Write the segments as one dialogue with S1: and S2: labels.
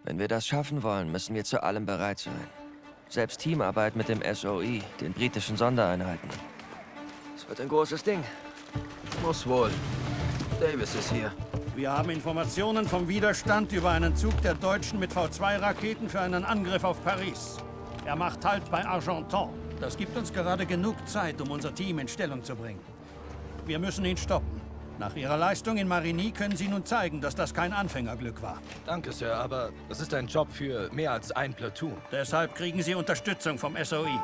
S1: Wenn wir das schaffen wollen, müssen wir zu allem bereit sein. Selbst Teamarbeit mit dem SOE, den britischen Sondereinheiten. Es wird ein großes Ding.
S2: Muss wohl. Davis ist hier.
S3: Wir haben Informationen vom Widerstand über einen Zug der Deutschen mit V2-Raketen für einen Angriff auf Paris. Er macht Halt bei Argenton. Das gibt uns gerade genug Zeit, um unser Team in Stellung zu bringen. Wir müssen ihn stoppen. Nach Ihrer Leistung in Marigny können Sie nun zeigen, dass das kein Anfängerglück war.
S2: Danke, Sir, aber das ist ein Job für mehr als ein Platoon.
S3: Deshalb kriegen Sie Unterstützung vom SOE.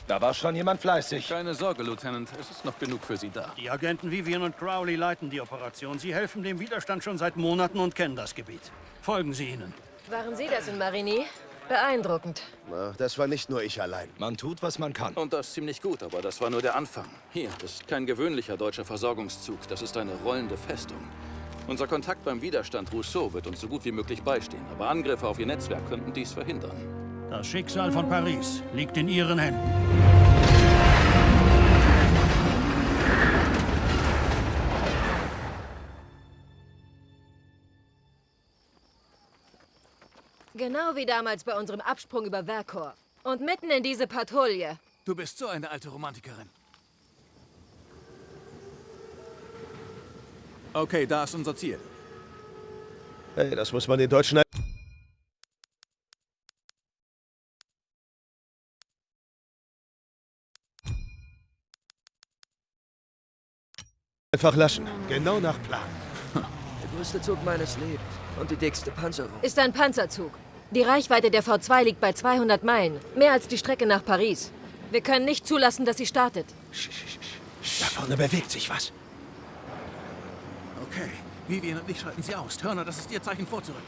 S2: Da war schon jemand fleißig.
S4: Keine Sorge, Lieutenant. Es ist noch genug für Sie da.
S3: Die Agenten Vivian und Crowley leiten die Operation. Sie helfen dem Widerstand schon seit Monaten und kennen das Gebiet. Folgen Sie ihnen.
S5: Waren Sie das in Marigny? Beeindruckend.
S6: Na, das war nicht nur ich allein.
S2: Man tut, was man kann.
S4: Und das ziemlich gut, aber das war nur der Anfang. Hier, das ist kein gewöhnlicher deutscher Versorgungszug. Das ist eine rollende Festung. Unser Kontakt beim Widerstand Rousseau wird uns so gut wie möglich beistehen. Aber Angriffe auf Ihr Netzwerk könnten dies verhindern.
S3: Das Schicksal von Paris liegt in Ihren Händen.
S5: Genau wie damals bei unserem Absprung über Vercors. Und mitten in diese Patrouille.
S7: Du bist so eine alte Romantikerin. Okay, da ist unser Ziel.
S6: Hey, das muss man den Deutschen einfach lassen. Genau nach Plan.
S1: Der größte Zug meines Lebens. Und die dickste Panzerung.
S5: Ist ein Panzerzug. Die Reichweite der V2 liegt bei 200 Meilen. Mehr als die Strecke nach Paris. Wir können nicht zulassen, dass sie startet.
S6: Da vorne bewegt sich was.
S7: Okay, Vivian und ich schalten sie aus. Turner, das ist Ihr Zeichen vorzurücken.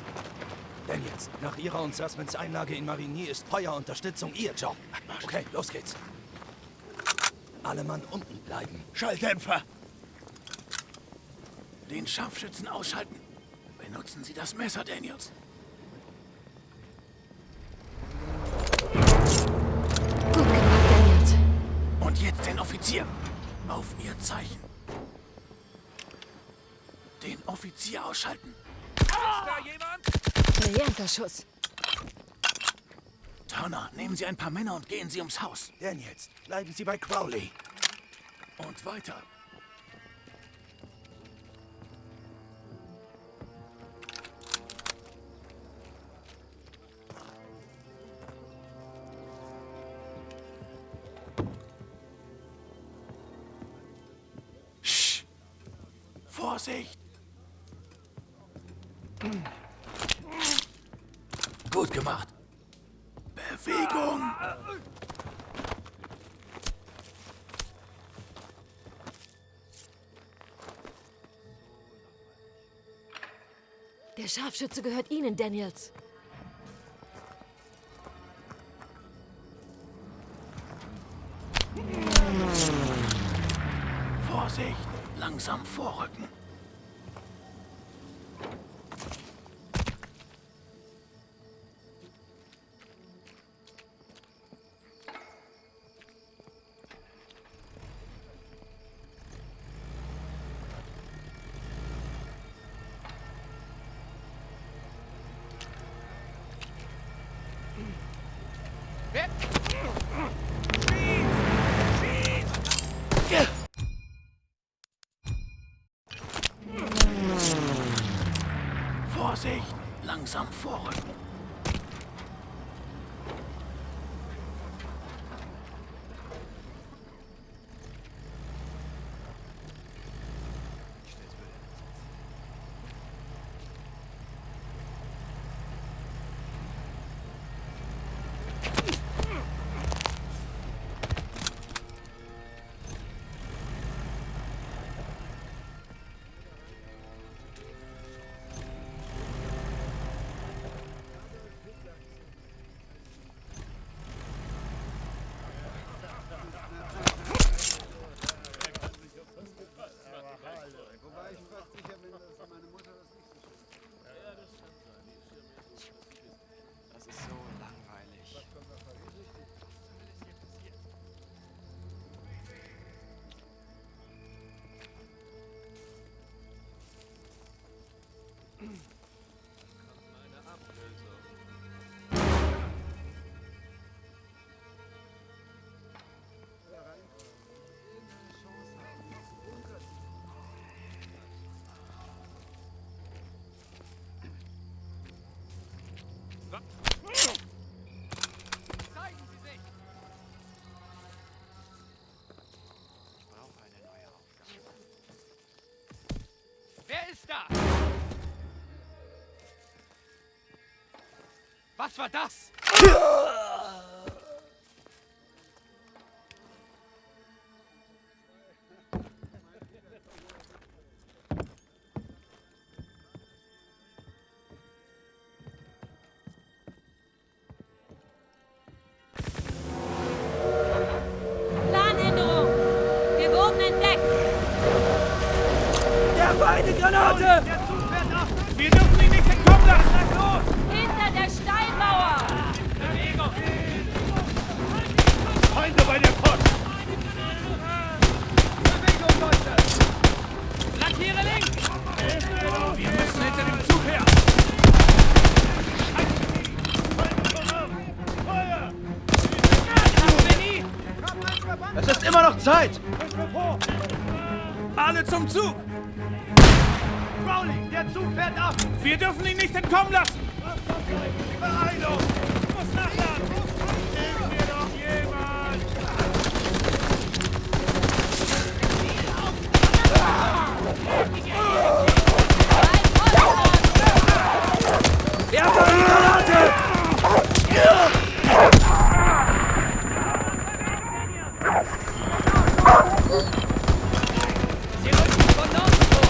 S2: Denn jetzt, nach Ihrer und Sussmans Einlage in Marigny ist Feuerunterstützung Ihr Job. Okay, los geht's. Alle Mann unten bleiben.
S6: Schalldämpfer.
S7: Den Scharfschützen ausschalten. Benutzen Sie das Messer, Daniels.
S5: Gut gemacht, Daniels.
S7: Und jetzt den Offizier. Auf Ihr Zeichen. Den Offizier ausschalten. Ist da jemand?
S5: Brillanter Schuss.
S7: Turner, nehmen Sie ein paar Männer und gehen Sie ums Haus.
S2: Daniels, bleiben Sie bei Crowley.
S7: Und weiter. Vorsicht! Gut gemacht. Bewegung!
S5: Der Scharfschütze gehört Ihnen, Daniels.
S7: Vorsicht! Langsam vorrücken. Vorsicht! Langsam vorrücken.
S2: da! Was war das?
S5: Planänderung! Wir wurden entdeckt!
S2: Eine Granate! Der Zug fährt ab! Wir dürfen ihn nicht entkommen lassen! Lass los!
S5: Hinter der Steinmauer!
S2: Bewegung!
S3: Feinde bei der Post!
S2: Bewegung, Leute! Flankiere links! Wir müssen hinter dem Zug her!
S6: Es ist immer noch Zeit!
S2: Alle zum Zug! Crowley, der Zug fährt ab! Wir dürfen ihn nicht entkommen lassen! Beeilung! Ich muss nachladen! Hilf mir doch jemand! Werfer die Granate! Sie rücken von Norden vor!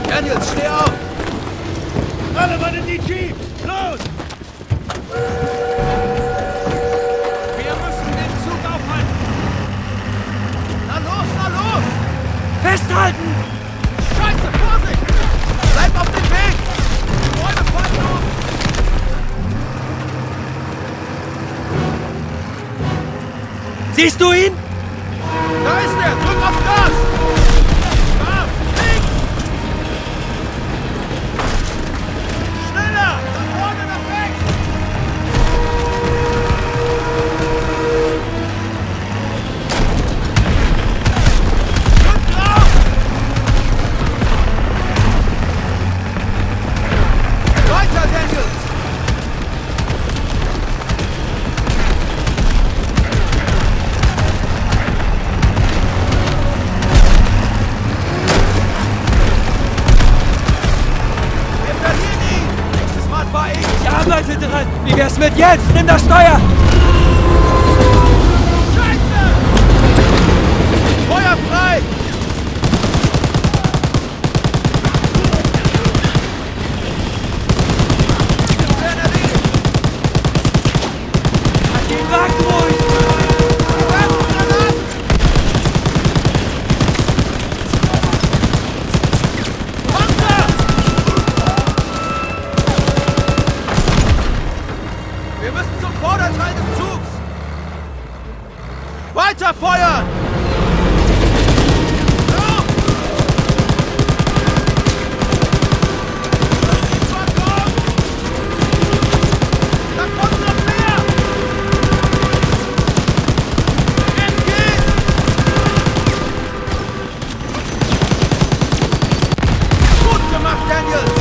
S6: Daniels, steh auf!
S3: Alle Mann in die Jeeps! Los!
S2: Wir müssen den Zug aufhalten!
S6: Na los, na los!
S2: Festhalten!
S6: Scheiße, Vorsicht! Bleib auf dem Weg! Die Räume fallen um!
S2: Siehst du ihn?
S6: Da ist er! Drück auf Gas! Gas! Links! Schneller! Nach vorne, nach rechts! Drück drauf! Weiter, Daniels! Wir verlieren ihn! Nächstes Mal war ich!
S2: Ich arbeite dran! Wie wär's mit jetzt? Nimm das Steuer!
S6: Scheiße! Feuer frei! Werden erledigt!
S2: Den Wagen ruhig!
S6: Werfen Granaten! Panzer! Wir müssen zum Vorderteil des Zugs! Weiter feuern! Los! Da kommt noch mehr! Entgeht! Gut gemacht, Daniels!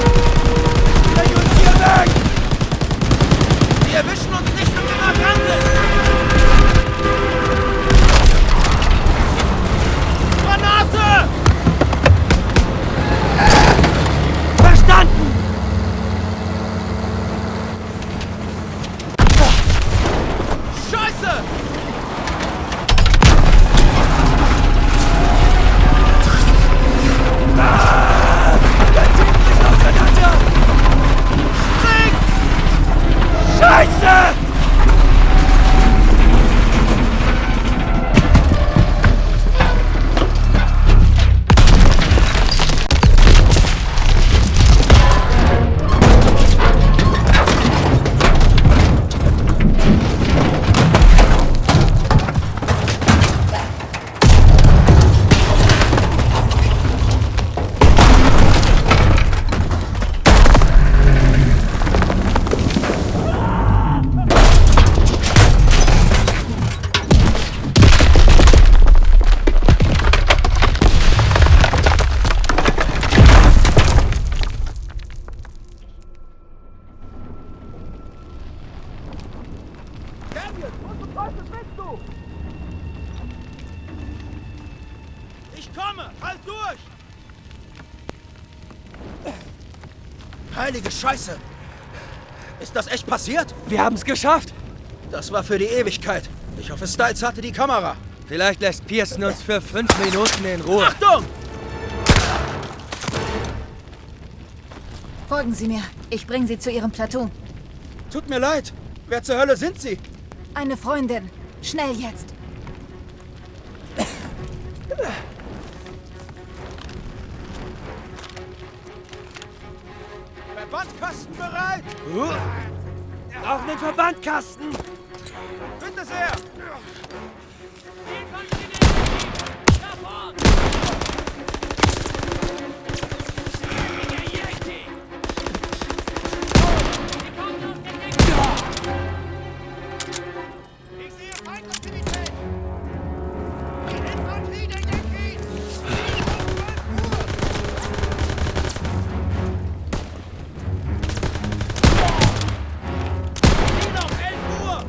S6: Leg uns hier weg! Die erwischen uns nicht, wenn wir nah dran sind! komme! Halt durch!
S2: Heilige Scheiße! Ist das echt passiert?
S1: Wir haben es geschafft.
S2: Das war für die Ewigkeit. Ich hoffe, Styles hatte die Kamera.
S1: Vielleicht lässt Pearson uns für 5 Minuten in Ruhe.
S2: Achtung!
S8: Folgen Sie mir. Ich bringe Sie zu Ihrem Platoon.
S2: Tut mir leid. Wer zur Hölle sind Sie?
S8: Eine Freundin. Schnell jetzt.
S6: Verbandkasten bereit!
S1: Brauchen den Verbandkasten.
S6: Bitte sehr! Ich sehe Feindaktivität! Infanterie der Yankees! Ziel auf 11 Uhr!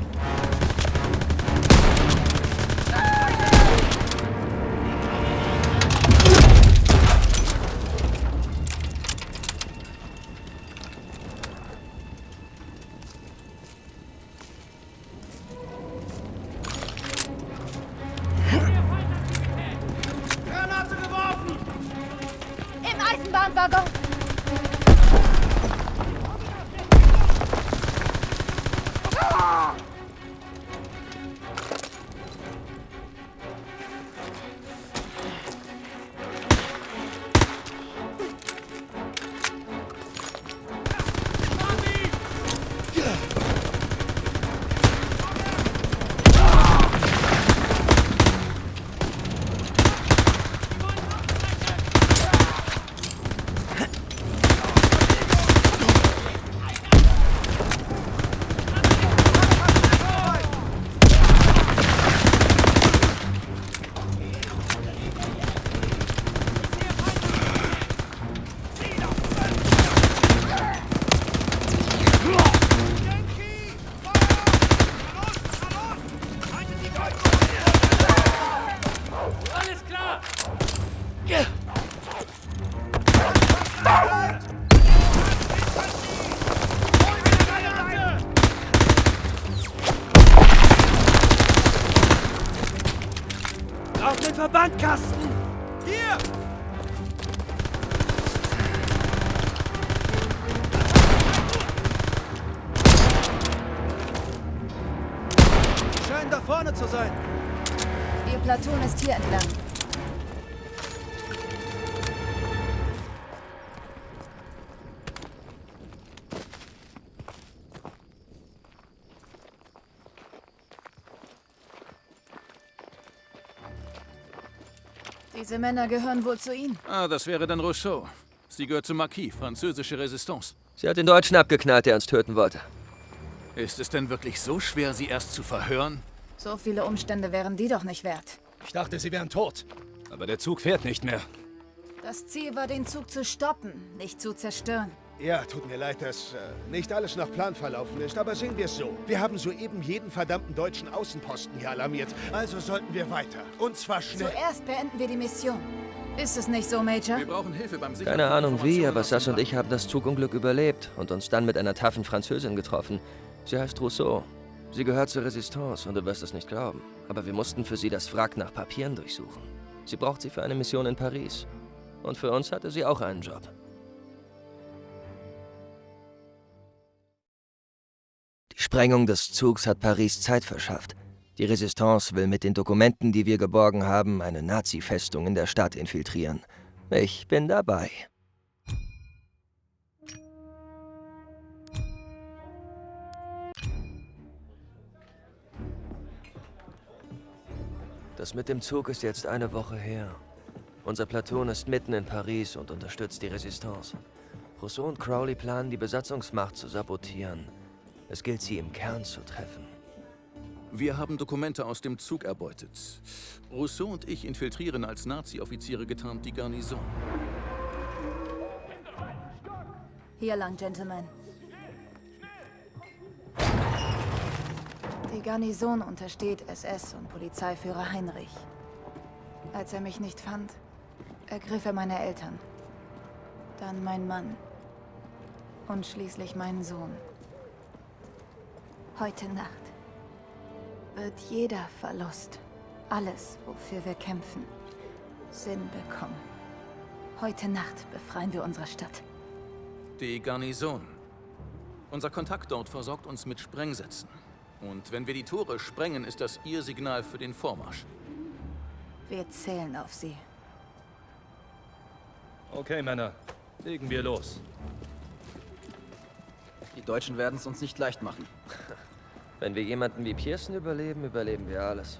S6: Granate geworfen!
S8: Im Eisenbahnwaggon.
S1: Brauchen den Verbandkasten.
S6: Hier! Sie scheinen da vorne zu sein.
S8: Ihr Platoon ist hier entlang. Diese Männer gehören wohl zu Ihnen.
S4: Ah, das wäre dann Rousseau. Sie gehört zu Marquis, französische Resistance.
S1: Sie hat den Deutschen abgeknallt, der uns töten wollte.
S4: Ist es denn wirklich so schwer, sie erst zu verhören?
S8: So viele Umstände wären die doch nicht wert.
S2: Ich dachte, Sie wären tot. Aber der Zug fährt nicht mehr.
S8: Das Ziel war, den Zug zu stoppen, nicht zu zerstören.
S9: Ja, tut mir leid, dass nicht alles nach Plan verlaufen ist, aber sehen wir es so. Wir haben soeben jeden verdammten deutschen Außenposten hier alarmiert, also sollten wir weiter. Und zwar schnell.
S8: Zuerst beenden wir die Mission. Ist es nicht so, Major?
S4: Wir brauchen Hilfe beim Sichern.
S1: Keine
S4: von
S1: Ahnung wie,
S4: Informationen
S1: aber
S4: aus
S1: Sass
S4: dem
S1: und ich haben das Zugunglück überlebt und uns dann mit einer taffen Französin getroffen. Sie heißt Rousseau. Sie gehört zur Resistance und du wirst es nicht glauben. Aber wir mussten für sie das Wrack nach Papieren durchsuchen. Sie braucht sie für eine Mission in Paris. Und für uns hatte sie auch einen Job. Die Sprengung des Zugs hat Paris Zeit verschafft. Die Resistance will mit den Dokumenten, die wir geborgen haben, eine Nazi-Festung in der Stadt infiltrieren. Ich bin dabei. Das mit dem Zug ist jetzt eine Woche her. Unser Platoon ist mitten in Paris und unterstützt die Resistance. Rousseau und Crowley planen, die Besatzungsmacht zu sabotieren. Es gilt, sie im Kern zu treffen.
S4: Wir haben Dokumente aus dem Zug erbeutet. Rousseau und ich infiltrieren als Nazi-Offiziere getarnt die Garnison.
S8: Hier lang, Gentlemen. Die Garnison untersteht SS und Polizeiführer Heinrich. Als er mich nicht fand, ergriff er meine Eltern. Dann mein Mann. Und schließlich meinen Sohn. Heute Nacht wird jeder Verlust, alles, wofür wir kämpfen, Sinn bekommen. Heute Nacht befreien wir unsere Stadt.
S4: Die Garnison. Unser Kontakt dort versorgt uns mit Sprengsätzen. Und wenn wir die Tore sprengen, ist das Ihr Signal für den Vormarsch.
S8: Wir zählen auf Sie.
S2: Okay, Männer. Legen wir los.
S6: Die Deutschen werden es uns nicht leicht machen.
S1: Wenn wir jemanden wie Pearson überleben, überleben wir alles.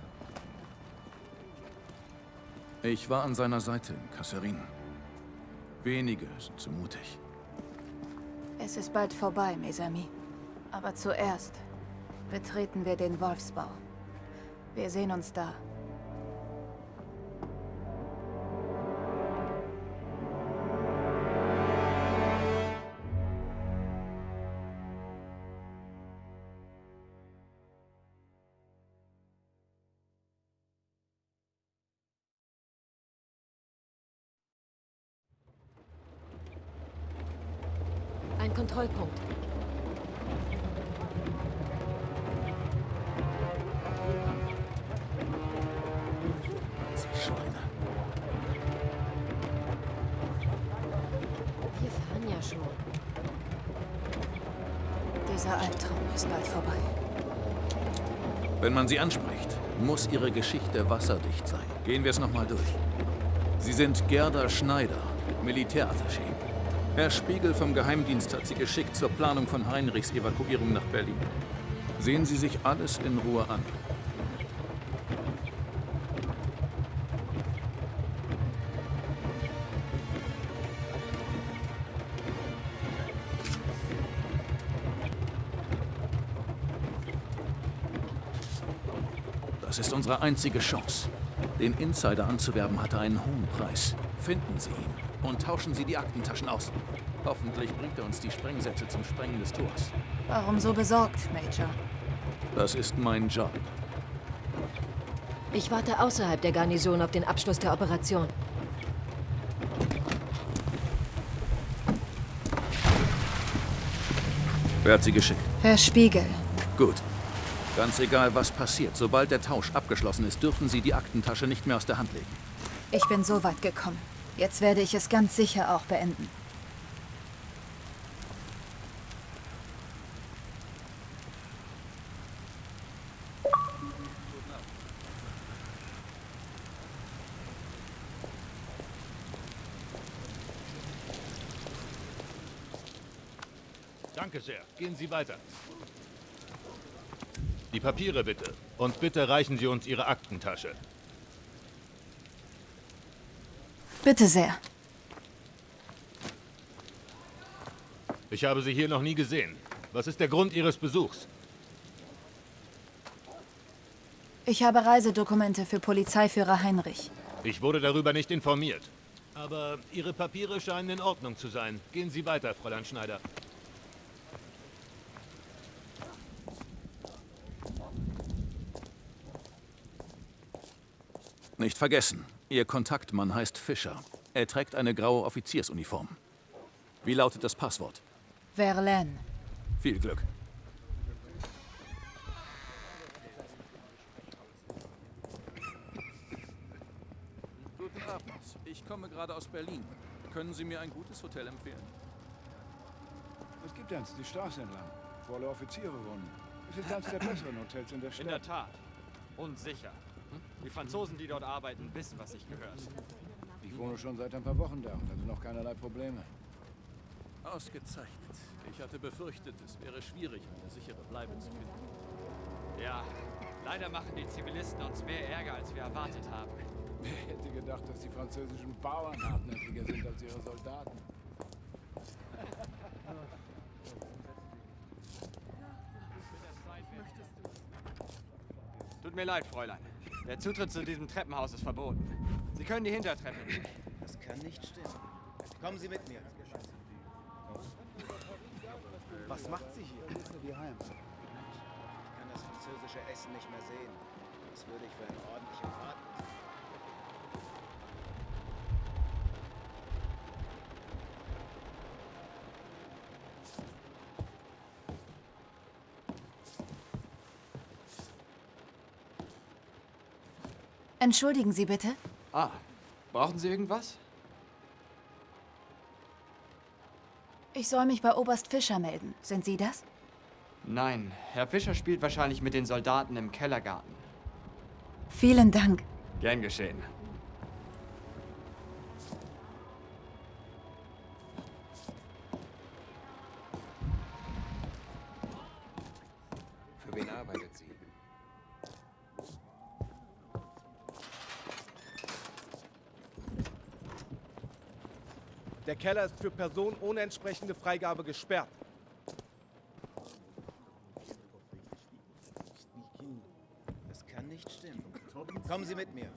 S4: Ich war an seiner Seite in Kasserine. Wenige sind zu mutig.
S8: Es ist bald vorbei, mes amis. Aber zuerst betreten wir den Wolfsbau. Wir sehen uns da.
S5: Ein Kontrollpunkt.
S4: Sie Schweine.
S5: Wir fahren ja schon.
S8: Dieser Albtraum ist bald vorbei.
S4: Wenn man sie anspricht, muss ihre Geschichte wasserdicht sein. Gehen wir es nochmal durch. Sie sind Gerda Schneider, Militärattaché. Herr Spiegel vom Geheimdienst hat Sie geschickt zur Planung von Heinrichs Evakuierung nach Berlin. Sehen Sie sich alles in Ruhe an. Das ist unsere einzige Chance. Den Insider anzuwerben hatte einen hohen Preis. Finden Sie ihn und tauschen Sie die Aktentaschen aus. Hoffentlich bringt er uns die Sprengsätze zum Sprengen des Tors.
S8: Warum so besorgt, Major?
S4: Das ist mein Job.
S5: Ich warte außerhalb der Garnison auf den Abschluss der Operation.
S4: Wer hat Sie geschickt?
S8: Herr Spiegel.
S4: Gut. Ganz egal, was passiert. Sobald der Tausch abgeschlossen ist, dürfen Sie die Aktentasche nicht mehr aus der Hand legen.
S8: Ich bin so weit gekommen. Jetzt werde ich es ganz sicher auch beenden.
S10: Danke sehr. Gehen Sie weiter. Die Papiere bitte. Und bitte reichen Sie uns Ihre Aktentasche.
S8: Bitte sehr.
S10: Ich habe Sie hier noch nie gesehen. Was ist der Grund Ihres Besuchs?
S8: Ich habe Reisedokumente für Polizeiführer Heinrich.
S10: Ich wurde darüber nicht informiert. Aber Ihre Papiere scheinen in Ordnung zu sein. Gehen Sie weiter, Fräulein Schneider.
S4: Nicht vergessen, Ihr Kontaktmann heißt Fischer. Er trägt eine graue Offiziersuniform. Wie lautet das Passwort?
S8: Verlaine.
S4: Viel Glück. Guten Abend. Ich komme gerade aus Berlin. Können Sie mir ein gutes Hotel empfehlen?
S11: Es gibt eins, die Straße entlang, wo alle Offiziere wohnen. Es ist eines der besseren Hotels in der Stadt.
S12: In der Tat. Und sicher. Die Franzosen, die dort arbeiten, wissen, was sich gehört.
S11: Ich wohne schon seit ein paar Wochen da und habe noch keinerlei Probleme.
S4: Ausgezeichnet. Ich hatte befürchtet, es wäre schwierig, eine sichere Bleibe zu finden.
S12: Ja, leider machen die Zivilisten uns mehr Ärger, als wir erwartet haben.
S11: Wer hätte gedacht, dass die französischen Bauern hartnäckiger sind als ihre Soldaten?
S12: Tut mir leid, Fräulein. Der Zutritt zu diesem Treppenhaus ist verboten. Sie können die Hintertreppe nehmen.
S6: Das kann nicht stimmen. Kommen Sie mit mir. Was macht sie hier? Ich kann das französische Essen nicht mehr sehen. Das würde ich für eine ordentliche Fahrt.
S8: Entschuldigen Sie bitte.
S12: Ah, brauchen Sie irgendwas?
S8: Ich soll mich bei Oberst Fischer melden. Sind Sie das?
S12: Nein, Herr Fischer spielt wahrscheinlich mit den Soldaten im Kellergarten.
S8: Vielen Dank.
S12: Gern geschehen.
S6: Für wen arbeitet sie?
S13: Der Keller ist für Personen ohne entsprechende Freigabe gesperrt.
S6: Das kann nicht stimmen. Kommen Sie mit mir.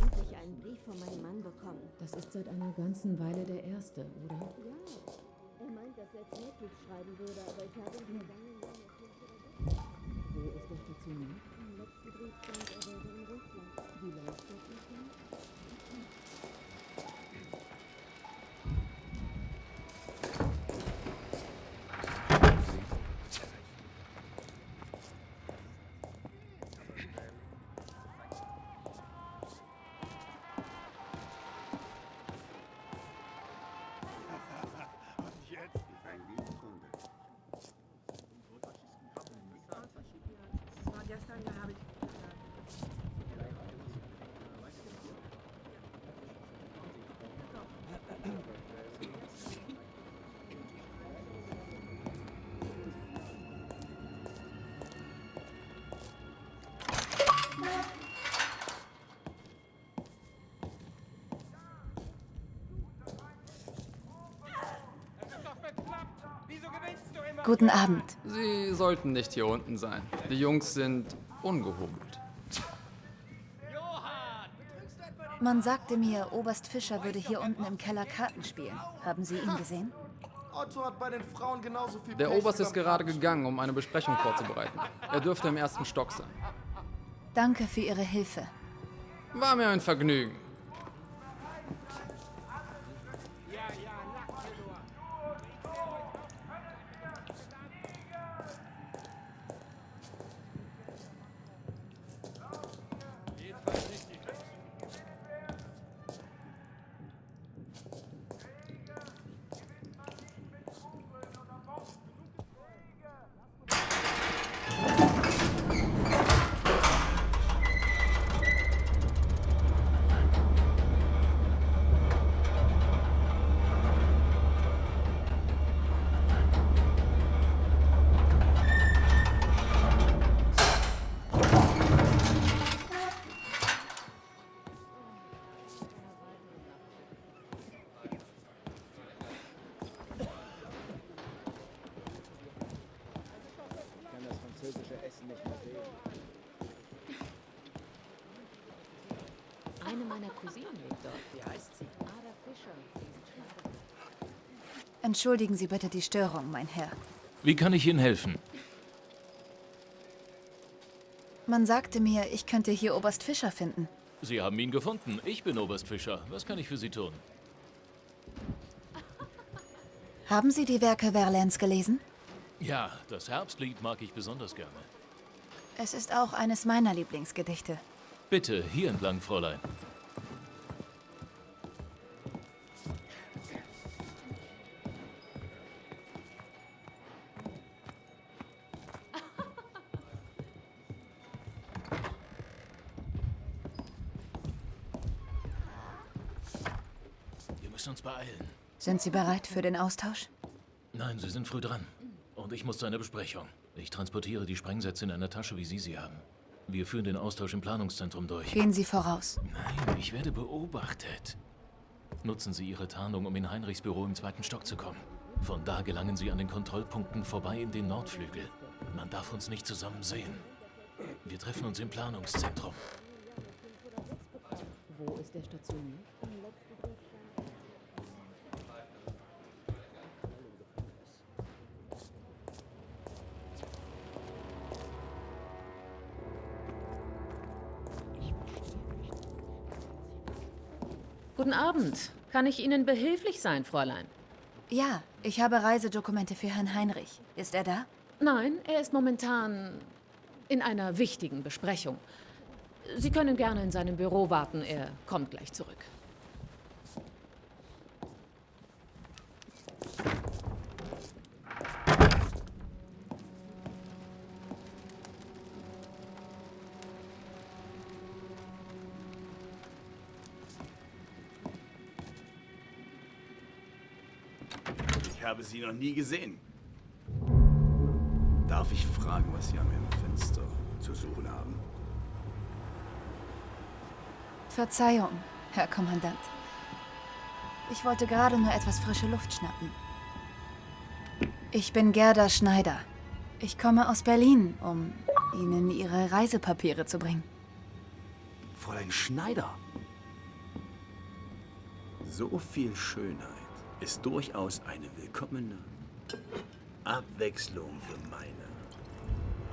S14: Endlich einen Brief von meinem Mann bekommen.
S15: Das ist seit einer ganzen Weile der erste, oder?
S14: Ja. Er meint, dass er täglich schreiben würde, aber ich habe ihn vergangenen Jahr noch.
S15: Wo ist er stationiert?
S14: Im letzten Brief stand, er wäre in Russland.
S15: Wie läuft das mit ihm?
S8: Guten Abend.
S16: Sie sollten nicht hier unten sein. Die Jungs sind ungehobelt.
S8: Man sagte mir, Oberst Fischer würde hier unten im Keller Karten spielen. Haben Sie ihn gesehen?
S13: Otto hat bei den Frauen genauso viel
S16: Der
S13: Pech
S16: Oberst
S13: wie
S16: ist
S13: beim
S16: gerade gegangen, um eine Besprechung vorzubereiten. Er dürfte im ersten Stock sein.
S8: Danke für Ihre Hilfe.
S16: War mir ein Vergnügen.
S15: Eine meiner Cousinen lebt dort. Wie heißt sie? Ada Fischer.
S8: Entschuldigen Sie bitte die Störung, mein Herr.
S10: Wie kann ich Ihnen helfen?
S8: Man sagte mir, ich könnte hier Oberst Fischer finden.
S10: Sie haben ihn gefunden. Ich bin Oberst Fischer. Was kann ich für Sie tun?
S8: Haben Sie die Werke Verlaines gelesen?
S10: Ja, das Herbstlied mag ich besonders gerne.
S8: Es ist auch eines meiner Lieblingsgedichte.
S10: Bitte, hier entlang, Fräulein. Wir müssen uns beeilen.
S8: Sind Sie bereit für den Austausch?
S10: Nein, Sie sind früh dran. Und ich muss zu einer Besprechung. Ich transportiere die Sprengsätze in einer Tasche, wie Sie sie haben.
S17: Wir führen den Austausch im Planungszentrum durch.
S8: Gehen Sie voraus.
S17: Nein, ich werde beobachtet. Nutzen Sie Ihre Tarnung, um in Heinrichs Büro im 2. Stock zu kommen. Von da gelangen Sie an den Kontrollpunkten vorbei in den Nordflügel. Man darf uns nicht zusammen sehen. Wir treffen uns im Planungszentrum.
S15: Wo ist der stationiert? Guten Abend. Kann ich Ihnen behilflich sein, Fräulein?
S8: Ja, ich habe Reisedokumente für Herrn Heinrich. Ist er da?
S15: Nein, er ist momentan in einer wichtigen Besprechung. Sie können gerne in seinem Büro warten, er kommt gleich zurück.
S6: Ich habe Sie noch nie gesehen. Darf ich fragen, was Sie an meinem Fenster zu suchen haben?
S8: Verzeihung, Herr Kommandant. Ich wollte gerade nur etwas frische Luft schnappen. Ich bin Gerda Schneider. Ich komme aus Berlin, um Ihnen Ihre Reisepapiere zu bringen.
S6: Fräulein Schneider. So viel Schönheit ist durchaus eine willkommene Abwechslung für meine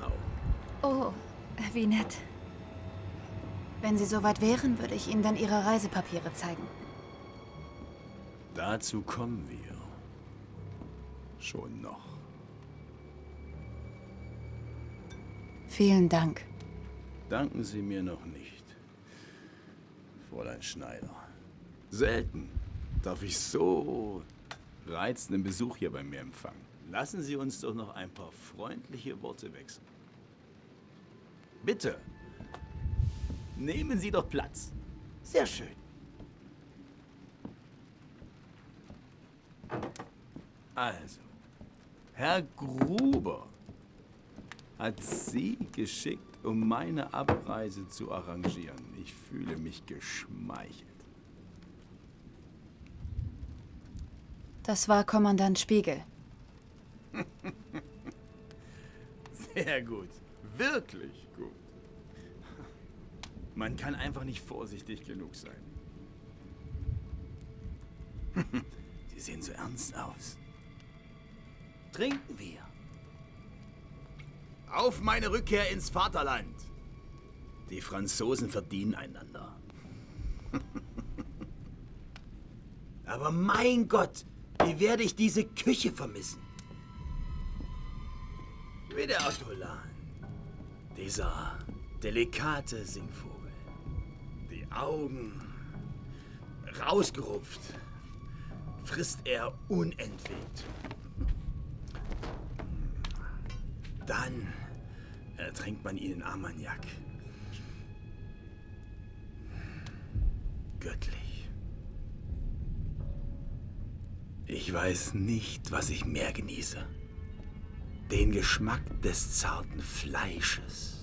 S6: Augen.
S8: Oh, wie nett. Wenn Sie soweit wären, würde ich Ihnen dann Ihre Reisepapiere zeigen.
S6: Dazu kommen wir schon noch.
S8: Vielen Dank.
S6: Danken Sie mir noch nicht, Fräulein Schneider. Selten darf ich so reizenden Besuch hier bei mir empfangen. Lassen Sie uns doch noch ein paar freundliche Worte wechseln. Bitte, nehmen Sie doch Platz. Sehr schön. Also, Herr Gruber hat Sie geschickt, um meine Abreise zu arrangieren. Ich fühle mich geschmeichelt.
S8: Das war Kommandant Spiegel.
S6: Sehr gut. Wirklich gut. Man kann einfach nicht vorsichtig genug sein. Sie sehen so ernst aus. Trinken wir. Auf meine Rückkehr ins Vaterland. Die Franzosen verdienen einander. Aber mein Gott, wie werde ich diese Küche vermissen? Wie der Ortolan. Dieser delikate Singvogel. Die Augen rausgerupft. Frisst er unentwegt. Dann ertränkt man ihn in Armagnac. Göttlich. Ich weiß nicht, was ich mehr genieße. Den Geschmack des zarten Fleisches.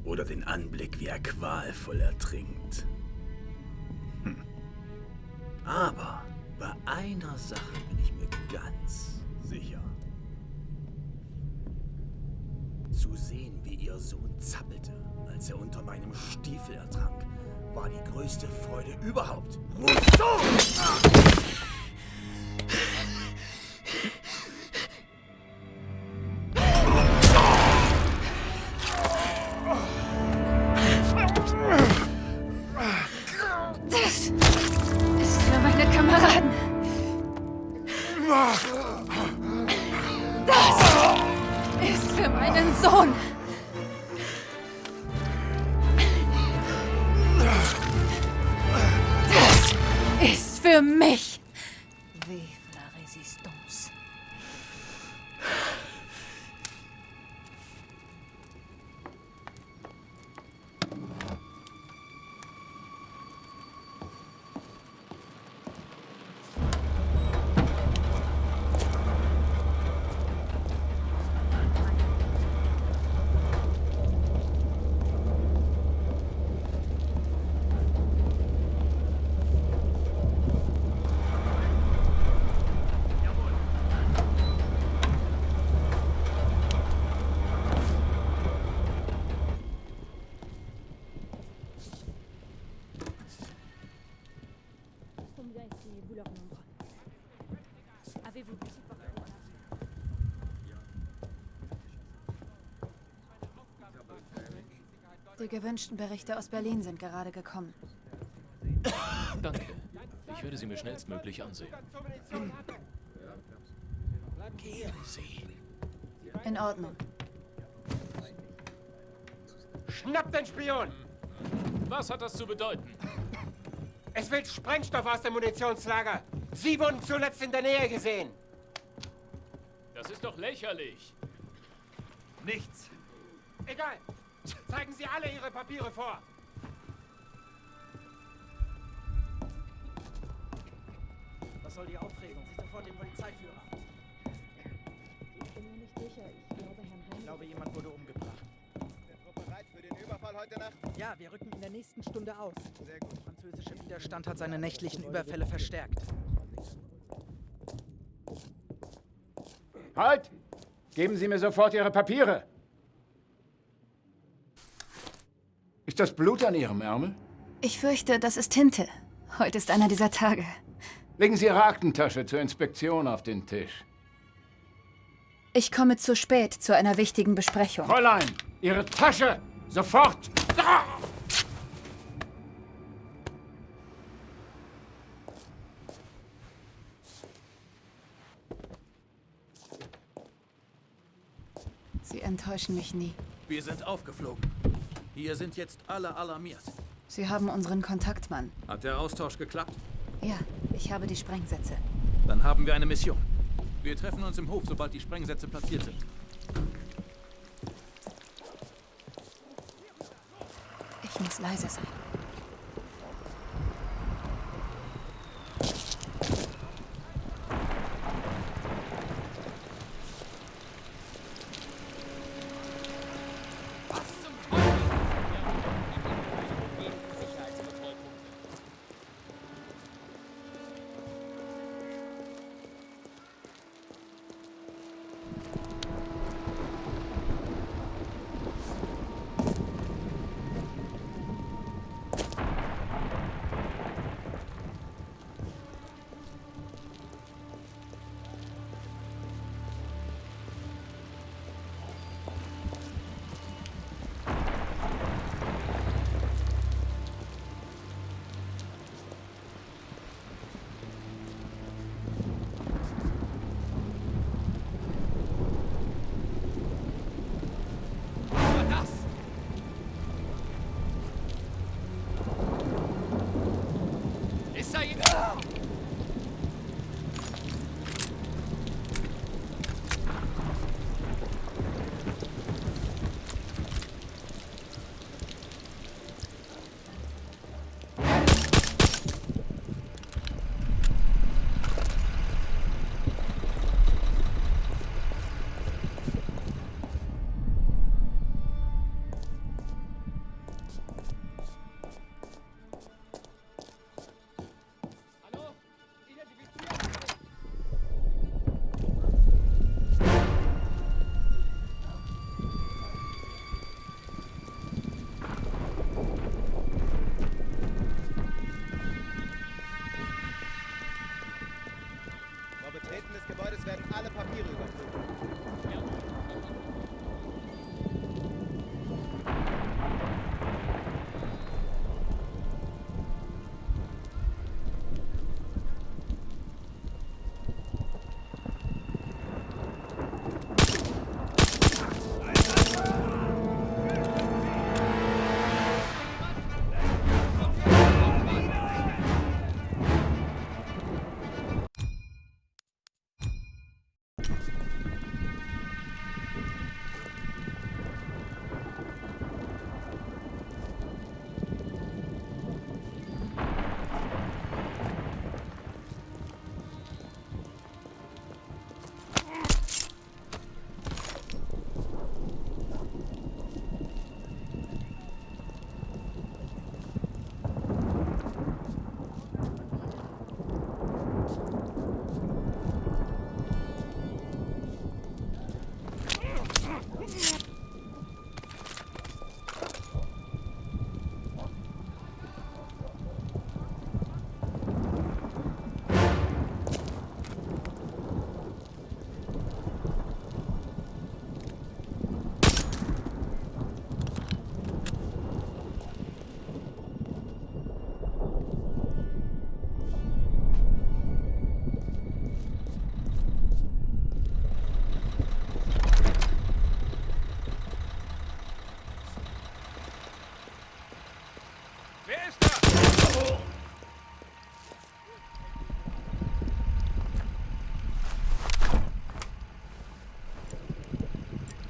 S6: Oder den Anblick, wie er qualvoll ertrinkt. Aber bei einer Sache bin ich mir ganz sicher. Zu sehen, wie ihr Sohn zappelte, als er unter meinem Stiefel ertrank, war die größte Freude überhaupt. Rousseau!
S8: Das ist für meine Kameraden. Das ist für meinen Sohn. Das ist für mich. Vive la Résistance. Die gewünschten Berichte aus Berlin sind gerade gekommen.
S17: Danke. Ich werde sie mir schnellstmöglich ansehen.
S7: Gehen Sie.
S8: In Ordnung.
S18: Schnappt den Spion!
S17: Was hat das zu bedeuten?
S18: Es will Sprengstoff aus dem Munitionslager. Sie wurden zuletzt in der Nähe gesehen.
S17: Das ist doch lächerlich.
S18: Nichts. Egal. Zeigen Sie alle Ihre Papiere vor.
S19: Was soll die Aufregung? Sie sofort den Polizeiführer.
S14: Ich bin mir nicht sicher. Ich glaube, Herrn Heinrich...
S19: Ich glaube, jemand wurde umgebracht.
S20: Ist der Trupp bereit für den Überfall heute Nacht?
S19: Ja, wir rücken in der nächsten Stunde aus.
S20: Sehr gut.
S19: Der französische Widerstand hat seine nächtlichen Überfälle verstärkt.
S11: Halt! Geben Sie mir sofort Ihre Papiere! Ist das Blut an Ihrem Ärmel?
S8: Ich fürchte, das ist Tinte. Heute ist einer dieser Tage.
S11: Legen Sie Ihre Aktentasche zur Inspektion auf den Tisch.
S8: Ich komme zu spät zu einer wichtigen Besprechung.
S11: Fräulein, Ihre Tasche! Sofort! Ah!
S8: Sie enttäuschen mich nie.
S4: Wir sind aufgeflogen. Hier sind jetzt alle alarmiert.
S8: Sie haben unseren Kontaktmann.
S4: Hat der Austausch geklappt?
S8: Ja, ich habe die Sprengsätze.
S4: Dann haben wir eine Mission. Wir treffen uns im Hof, sobald die Sprengsätze platziert sind.
S8: Ich muss leise sein.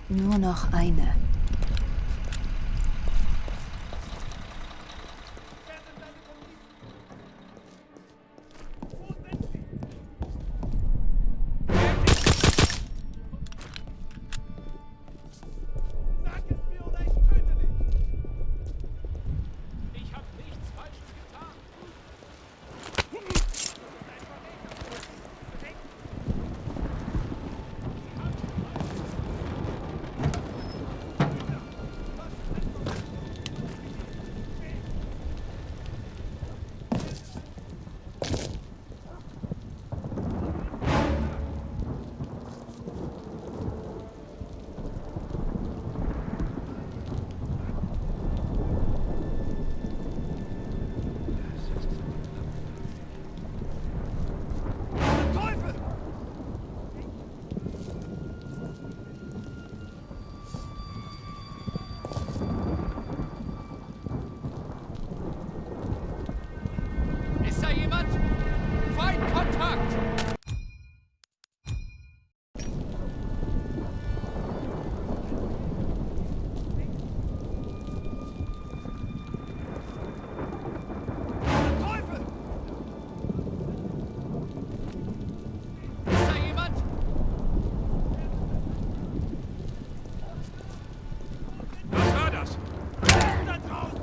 S8: Nur noch eine.
S12: Ist da jemand? Feindkontakt! Ist da jemand?
S3: Was war das?
S12: Da draußen!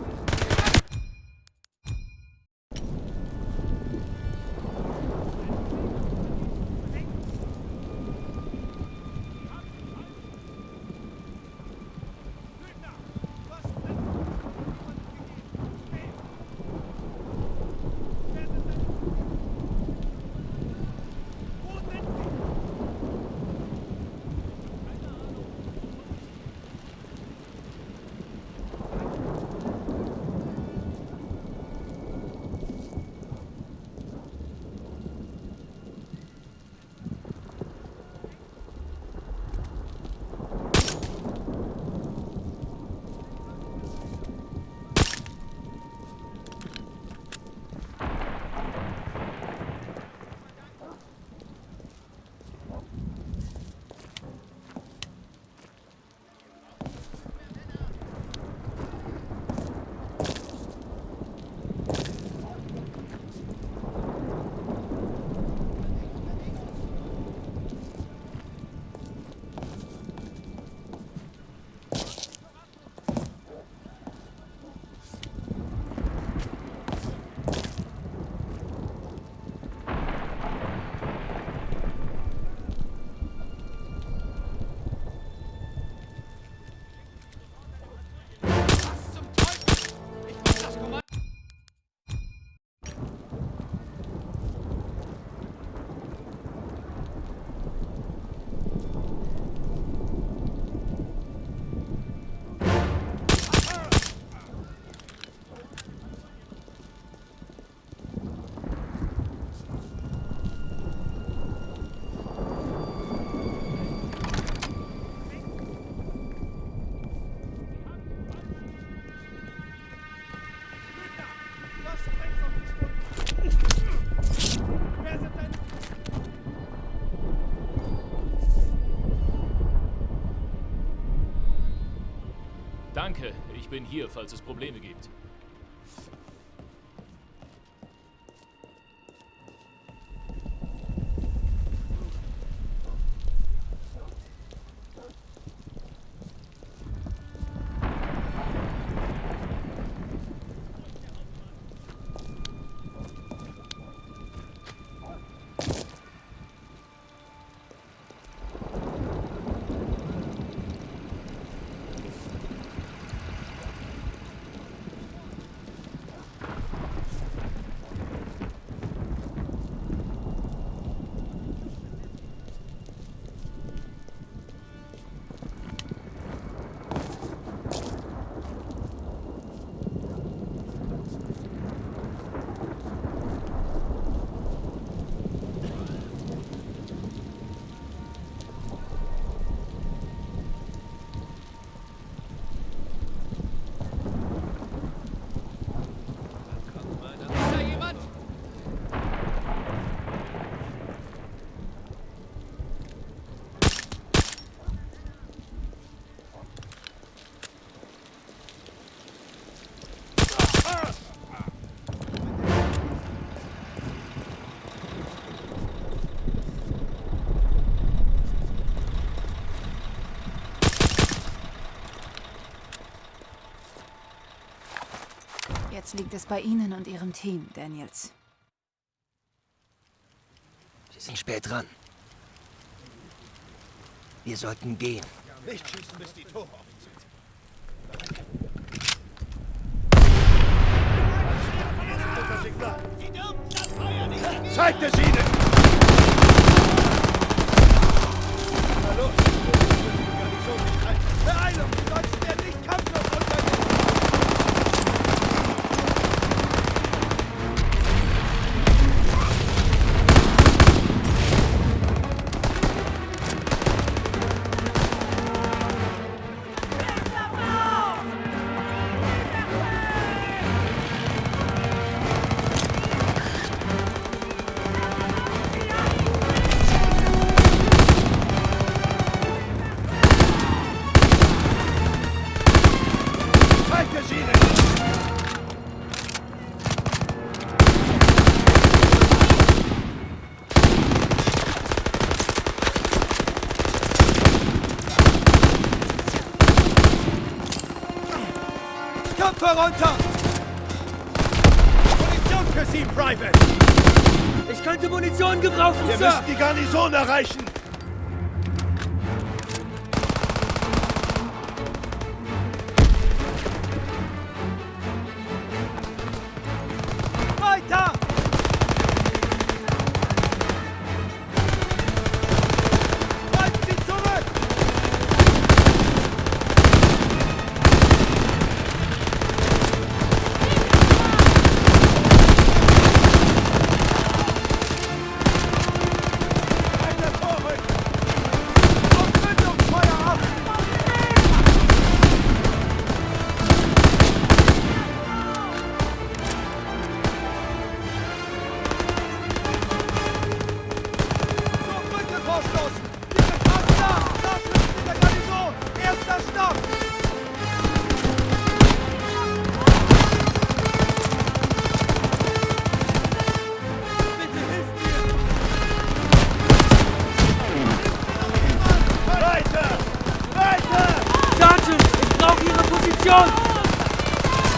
S10: Danke, ich bin hier, falls es Probleme gibt.
S8: Jetzt liegt es bei Ihnen und Ihrem Team, Daniels.
S1: Sie sind spät dran. Wir sollten gehen.
S9: Nicht schießen, bis die Tore offen sind. Unser Signal.
S2: Die dürfen das Feuer nicht.
S9: Zeigt es ihnen! Na los! Garnison nicht rein. Beeilung! Die Deutschen werden nicht kampflos untergehen!
S2: Runter! Munition für Sie, Private!
S1: Ich könnte Munition gebrauchen,
S9: Wir
S1: Sir!
S9: müssen die Garnison erreichen!
S2: Weiter! Bleiben Sie zurück!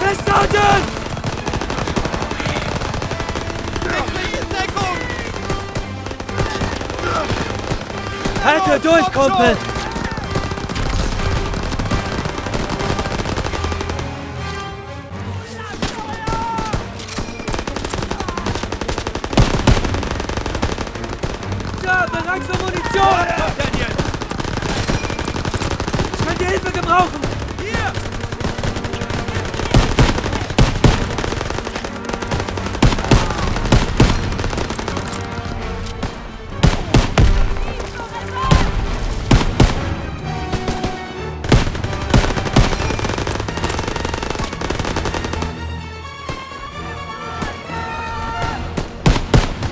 S1: Festhalten! Halte durch, Kumpel! Ja, bereit für Munition! Ich könnte Hilfe gebrauchen! Hier!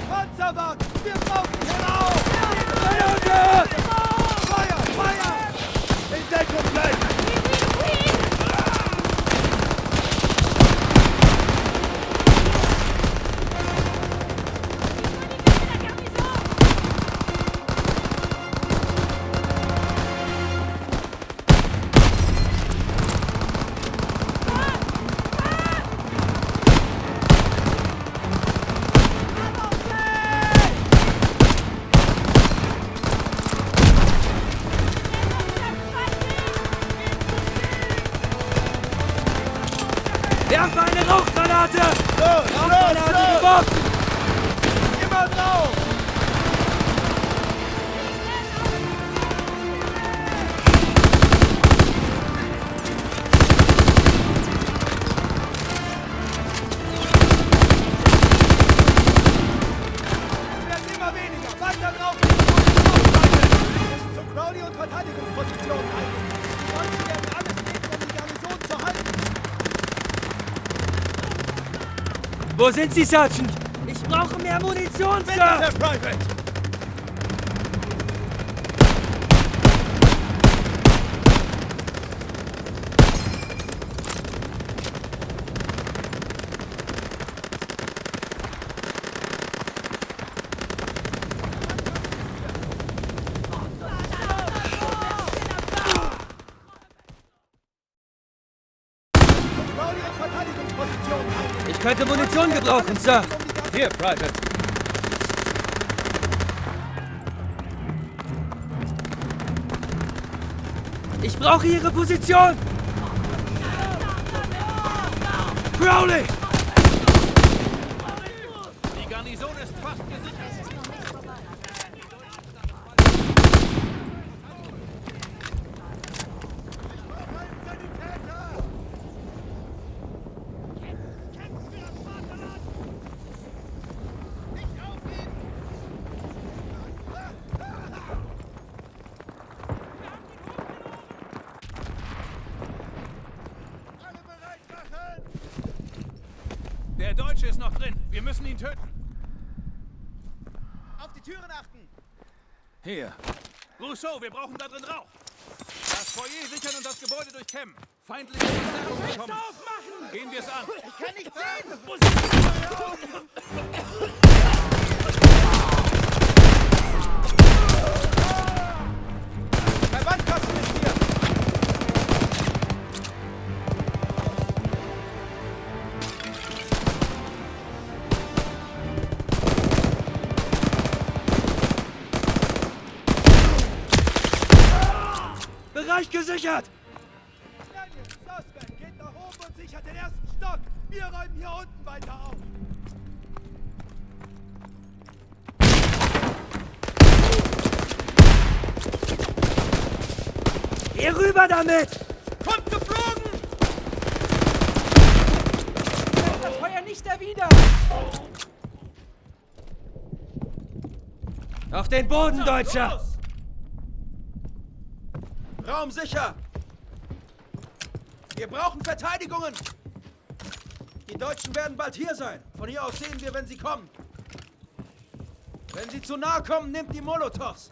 S2: Panzerwagen! Wir brauchen hinauf! Feuer! Feuer!
S9: In Deckung bleiben!
S1: Werfe eine Rauchgranate!
S9: Los!
S1: Rauchgranate geworfen!
S2: Immer drauf! Es werden immer weniger! Weiter drauf! Wir müssen zu Crowley und Verteidigungspositionen halten! Die Deutschen werden alles geben, um die Garnison zu halten!
S1: Wo sind Sie, Sergeant? Ich brauche mehr Munition,
S2: Bitte,
S1: Sir!
S2: Herr Private! Crowley und Verteidigungspositionen! Verteidigungspositionen ein.
S1: Ich könnte Munition gebrauchen, Sir.
S13: Hier, Private.
S1: Ich brauche Ihre Position! Crowley!
S10: Die Garnison ist fast gesichert. Der Deutsche ist noch drin. Wir müssen ihn töten.
S20: Auf die Türen achten!
S10: Hier. Rousseau, wir brauchen da drin Rauch. Das Foyer sichern und das Gebäude durchkämmen. Feindliche Verstärkung bekommen. Aufmachen! Gehen wir es an.
S20: Ich kann nicht sehen!
S2: Verbandkasten ist hier!
S1: Bereich gesichert!
S2: Daniel, Suspect, geht nach oben und sichert den ersten Stock! Wir räumen hier unten weiter auf!
S1: Hier rüber damit!
S2: Kommt geflogen!
S19: Das Feuer nicht erwidern!
S1: Auf den Boden, Deutscher!
S2: Raum sicher! Wir brauchen Verteidigungen! Die Deutschen werden bald hier sein. Von hier aus sehen wir, wenn sie kommen. Wenn sie zu nahe kommen, nehmt die Molotows.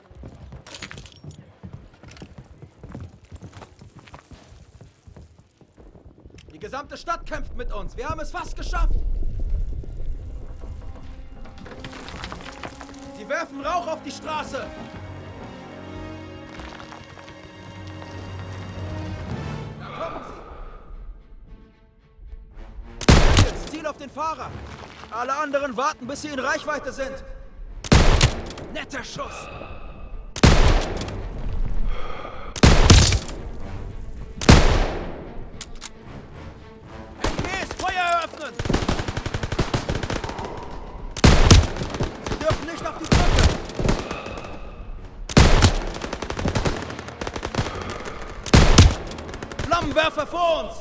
S2: Die gesamte Stadt kämpft mit uns. Wir haben es fast geschafft. Sie werfen Rauch auf die Straße. Da kommen sie. Jetzt Ziel auf den Fahrer. Alle anderen warten, bis sie in Reichweite sind. Netter Schuss. MGs, Feuer eröffnen! Sie dürfen nicht auf die Brücke! Flammenwerfer vor uns!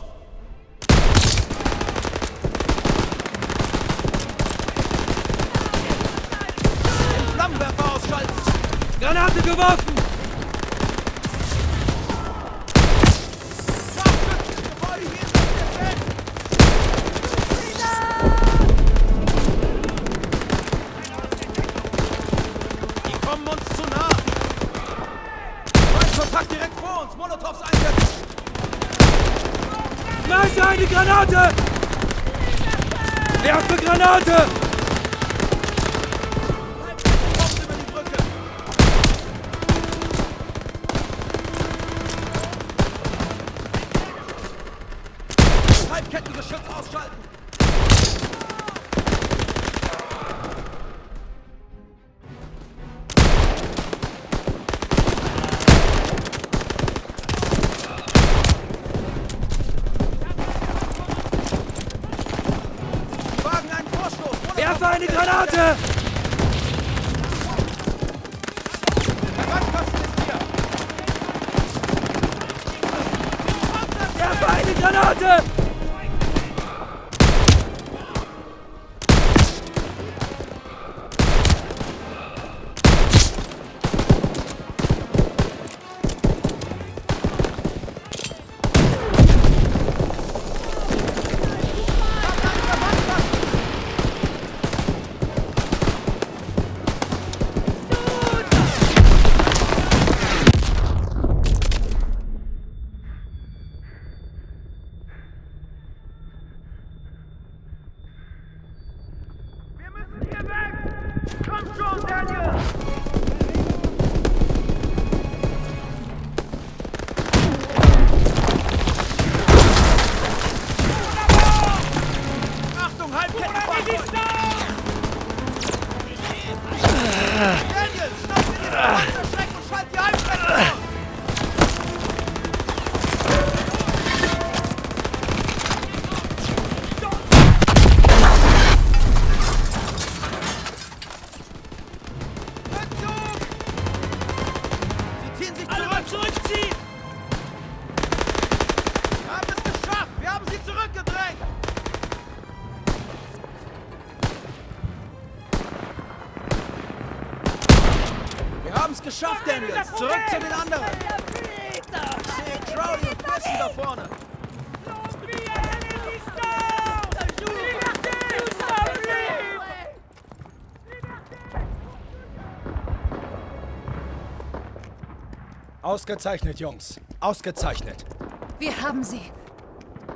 S2: Den Flammenwerfer ausschalten!
S1: Granate geworfen!
S2: Die kommen uns zu nah! Feindkontakt direkt vor uns! Molotows einsetzen!
S1: Schmeiße eine Granate! Werfe Granate!
S2: Kommt über die Brücke! Halbkettengeschütz ausschalten! Wagen einen Vorstoß!
S1: Werfe eine Granate!
S2: Der Wandkasten ist hier!
S1: Werfe eine Granate!
S2: Komm schon, Daniel!
S20: Daniels, schnapp dir den Panzerschreck und schalt die Halbkräfte aus! Sie ziehen sich zurück! Zurückziehen! Wir haben es geschafft! Wir haben sie zurückgedrängt! Wir haben es geschafft, Daniels! Zurück zu den anderen! Ich sehe Crowley und Pearson da vorne!
S2: Ausgezeichnet, Jungs. Ausgezeichnet.
S8: Wir haben sie.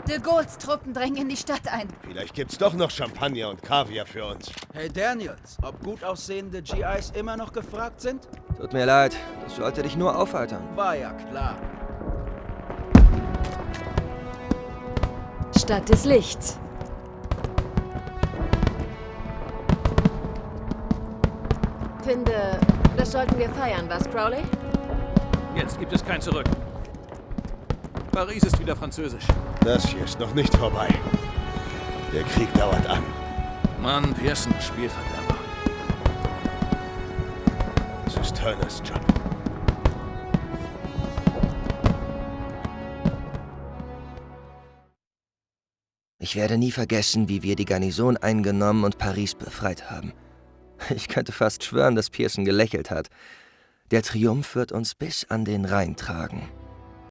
S8: De Gaulles Truppen drängen in die Stadt ein.
S9: Vielleicht gibt's doch noch Champagner und Kaviar für uns.
S20: Hey Daniels, ob gut aussehende GIs immer noch gefragt sind?
S1: Tut mir leid, das sollte dich nur aufheitern.
S20: War ja klar.
S5: Stadt des Lichts. Finde, das sollten wir feiern, was, Crowley?
S10: Jetzt gibt es kein Zurück. Paris ist wieder französisch.
S9: Das hier ist noch nicht vorbei. Der Krieg dauert an.
S4: Mann, Pearson, Spielverderber.
S9: Das ist Turners Job.
S1: Ich werde nie vergessen, wie wir die Garnison eingenommen und Paris befreit haben. Ich könnte fast schwören, dass Pearson gelächelt hat. Der Triumph wird uns bis an den Rhein tragen.